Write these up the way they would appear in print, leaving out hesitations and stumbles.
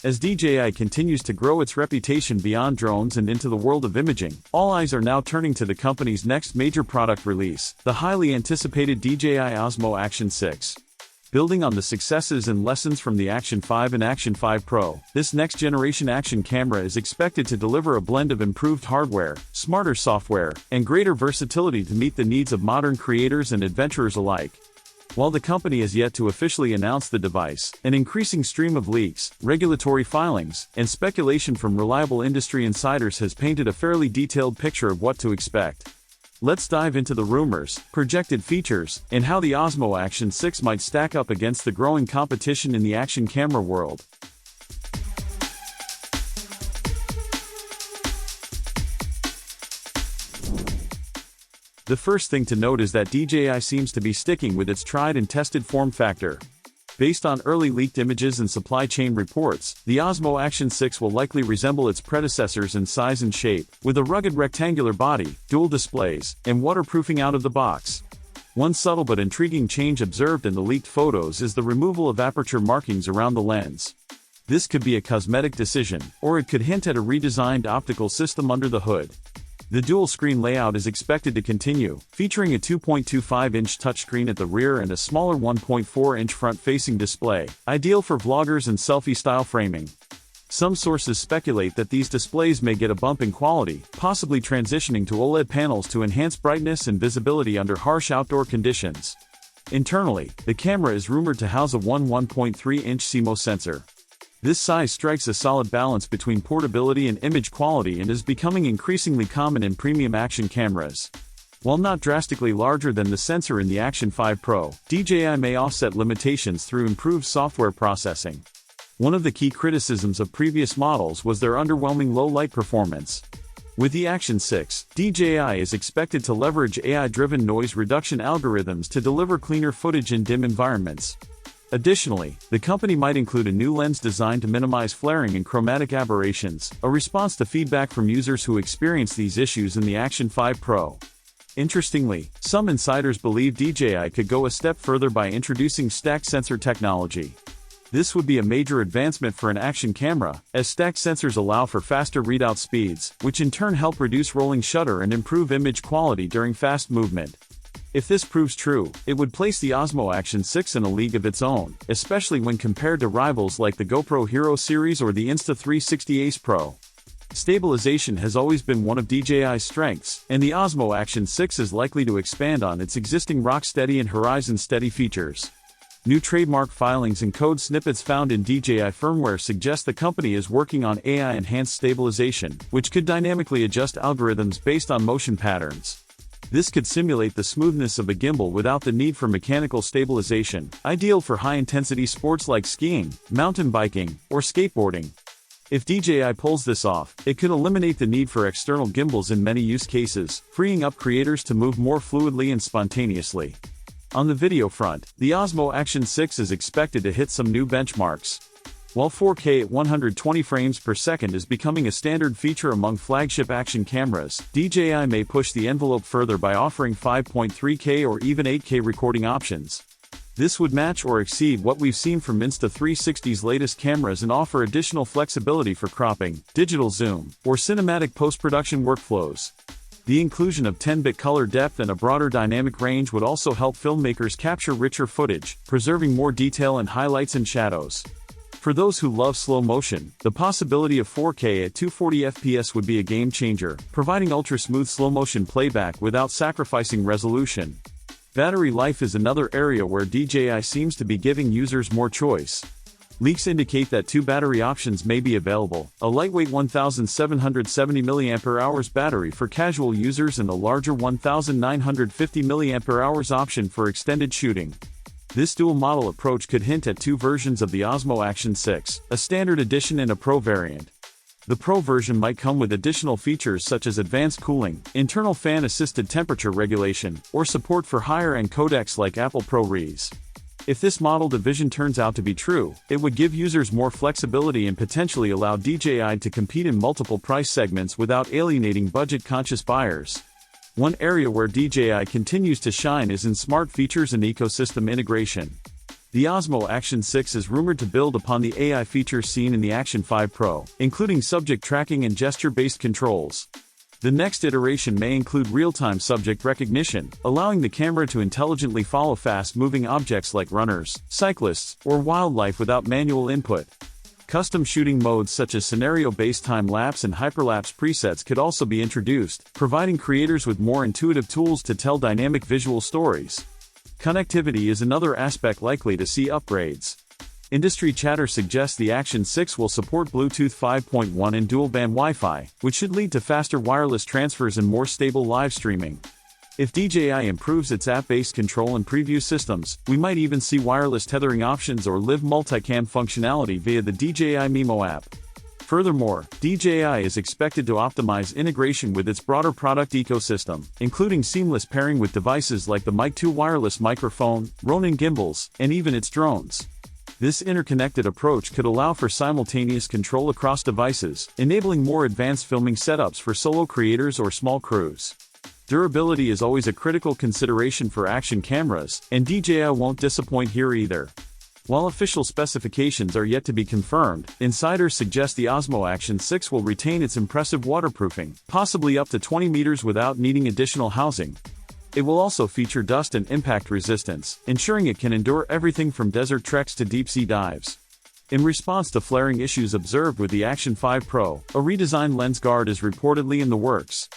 As DJI continues to grow its reputation beyond drones and into the world of imaging, all eyes are now turning to the company's next major product release, the highly anticipated DJI Osmo Action 6. Building on the successes and lessons from the Action 5 and Action 5 Pro, this next-generation action camera is expected to deliver a blend of improved hardware, smarter software, and greater versatility to meet the needs of modern creators and adventurers alike. While the company has yet to officially announce the device, an increasing stream of leaks, regulatory filings, and speculation from reliable industry insiders has painted a fairly detailed picture of what to expect. Let's dive into the rumors, projected features, and how the Osmo Action 6 might stack up against the growing competition in the action camera world. The first thing to note is that DJI seems to be sticking with its tried and tested form factor. Based on early leaked images and supply chain reports, the Osmo Action 6 will likely resemble its predecessors in size and shape, with a rugged rectangular body, dual displays, and waterproofing out of the box. One subtle but intriguing change observed in the leaked photos is the removal of aperture markings around the lens. This could be a cosmetic decision, or it could hint at a redesigned optical system under the hood. The dual-screen layout is expected to continue, featuring a 2.25-inch touchscreen at the rear and a smaller 1.4-inch front-facing display, ideal for vloggers and selfie-style framing. Some sources speculate that these displays may get a bump in quality, possibly transitioning to OLED panels to enhance brightness and visibility under harsh outdoor conditions. Internally, the camera is rumored to house a 1.3-inch CMOS sensor. This size strikes a solid balance between portability and image quality and is becoming increasingly common in premium action cameras. While not drastically larger than the sensor in the Action 5 Pro, DJI may offset limitations through improved software processing. One of the key criticisms of previous models was their underwhelming low light performance. With the Action 6, DJI is expected to leverage AI-driven noise reduction algorithms to deliver cleaner footage in dim environments. Additionally, the company might include a new lens designed to minimize flaring and chromatic aberrations, a response to feedback from users who experienced these issues in the Action 5 Pro. Interestingly, some insiders believe DJI could go a step further by introducing stacked sensor technology. This would be a major advancement for an action camera, as stacked sensors allow for faster readout speeds, which in turn help reduce rolling shutter and improve image quality during fast movement. If this proves true, it would place the Osmo Action 6 in a league of its own, especially when compared to rivals like the GoPro Hero series or the Insta360 Ace Pro. Stabilization has always been one of DJI's strengths, and the Osmo Action 6 is likely to expand on its existing Rocksteady and Horizon Steady features. New trademark filings and code snippets found in DJI firmware suggest the company is working on AI-enhanced stabilization, which could dynamically adjust algorithms based on motion patterns. This could simulate the smoothness of a gimbal without the need for mechanical stabilization, ideal for high-intensity sports like skiing, mountain biking, or skateboarding. If DJI pulls this off, it could eliminate the need for external gimbals in many use cases, freeing up creators to move more fluidly and spontaneously. On the video front, the Osmo Action 6 is expected to hit some new benchmarks. While 4K at 120 frames per second is becoming a standard feature among flagship action cameras, DJI may push the envelope further by offering 5.3K or even 8K recording options. This would match or exceed what we've seen from Insta360's latest cameras and offer additional flexibility for cropping, digital zoom, or cinematic post-production workflows. The inclusion of 10-bit color depth and a broader dynamic range would also help filmmakers capture richer footage, preserving more detail and highlights and shadows. For those who love slow motion, the possibility of 4K at 240 FPS would be a game changer, providing ultra-smooth slow-motion playback without sacrificing resolution. Battery life is another area where DJI seems to be giving users more choice. Leaks indicate that two battery options may be available, a lightweight 1770 mAh battery for casual users and a larger 1950 mAh option for extended shooting. This dual-model approach could hint at two versions of the Osmo Action 6, a standard edition and a Pro variant. The Pro version might come with additional features such as advanced cooling, internal fan-assisted temperature regulation, or support for higher-end codecs like Apple ProRes. If this model division turns out to be true, it would give users more flexibility and potentially allow DJI to compete in multiple price segments without alienating budget-conscious buyers. One area where DJI continues to shine is in smart features and ecosystem integration. The Osmo Action 6 is rumored to build upon the AI features seen in the Action 5 Pro, including subject tracking and gesture-based controls. The next iteration may include real-time subject recognition, allowing the camera to intelligently follow fast-moving objects like runners, cyclists, or wildlife without manual input. Custom shooting modes such as scenario-based time-lapse and hyperlapse presets could also be introduced, providing creators with more intuitive tools to tell dynamic visual stories. Connectivity is another aspect likely to see upgrades. Industry chatter suggests the Action 6 will support Bluetooth 5.1 and dual-band Wi-Fi, which should lead to faster wireless transfers and more stable live streaming. If DJI improves its app-based control and preview systems, we might even see wireless tethering options or live multicam functionality via the DJI Mimo app. Furthermore, DJI is expected to optimize integration with its broader product ecosystem, including seamless pairing with devices like the Mic 2 wireless microphone, Ronin gimbals, and even its drones. This interconnected approach could allow for simultaneous control across devices, enabling more advanced filming setups for solo creators or small crews. Durability is always a critical consideration for action cameras, and DJI won't disappoint here either. While official specifications are yet to be confirmed, insiders suggest the Osmo Action 6 will retain its impressive waterproofing, possibly up to 20 meters without needing additional housing. It will also feature dust and impact resistance, ensuring it can endure everything from desert treks to deep-sea dives. In response to flaring issues observed with the Action 5 Pro, a redesigned lens guard is reportedly in the works.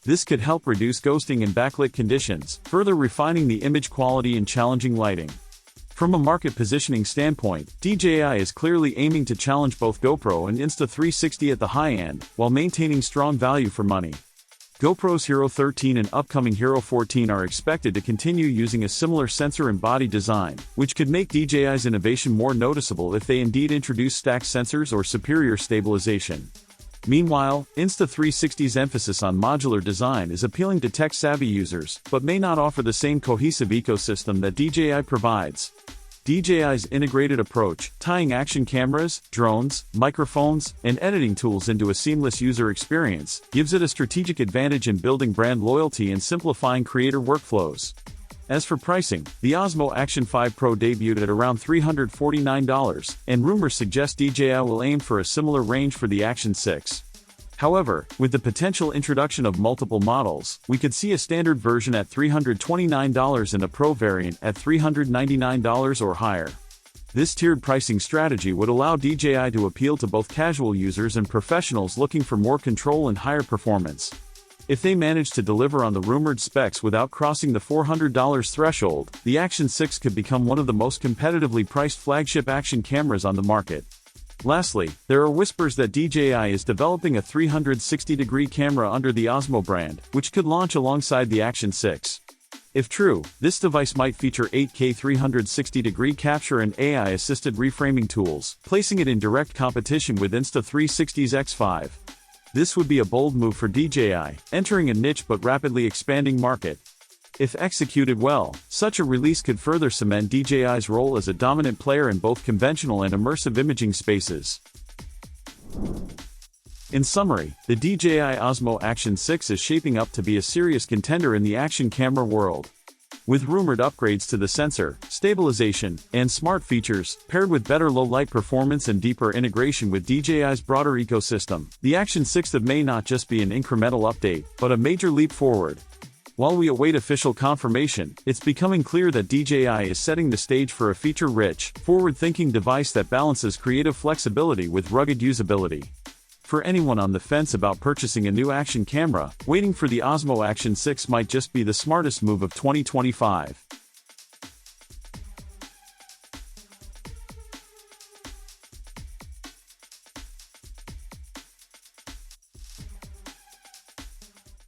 This could help reduce ghosting in backlit conditions, further refining the image quality in challenging lighting. From a market positioning standpoint, DJI is clearly aiming to challenge both GoPro and Insta360 at the high end, while maintaining strong value for money. GoPro's Hero 13 and upcoming Hero 14 are expected to continue using a similar sensor and body design, which could make DJI's innovation more noticeable if they indeed introduce stacked sensors or superior stabilization. Meanwhile, Insta360's emphasis on modular design is appealing to tech-savvy users, but may not offer the same cohesive ecosystem that DJI provides. DJI's integrated approach, tying action cameras, drones, microphones, and editing tools into a seamless user experience, gives it a strategic advantage in building brand loyalty and simplifying creator workflows. As for pricing, the Osmo Action 5 Pro debuted at around $349, and rumors suggest DJI will aim for a similar range for the Action 6. However, with the potential introduction of multiple models, we could see a standard version at $329 and a Pro variant at $399 or higher. This tiered pricing strategy would allow DJI to appeal to both casual users and professionals looking for more control and higher performance. If they manage to deliver on the rumored specs without crossing the $400 threshold, the Action 6 could become one of the most competitively priced flagship action cameras on the market. Lastly, there are whispers that DJI is developing a 360-degree camera under the Osmo brand, which could launch alongside the Action 6. If true, this device might feature 8K 360-degree capture and AI-assisted reframing tools, placing it in direct competition with Insta360's X5. This would be a bold move for DJI, entering a niche but rapidly expanding market. If executed well, such a release could further cement DJI's role as a dominant player in both conventional and immersive imaging spaces. In summary, the DJI Osmo Action 6 is shaping up to be a serious contender in the action camera world. With rumored upgrades to the sensor, stabilization, and smart features, paired with better low-light performance and deeper integration with DJI's broader ecosystem, the Action 6 may not just be an incremental update, but a major leap forward. While we await official confirmation, it's becoming clear that DJI is setting the stage for a feature-rich, forward-thinking device that balances creative flexibility with rugged usability. For anyone on the fence about purchasing a new action camera, waiting for the Osmo Action 6 might just be the smartest move of 2025.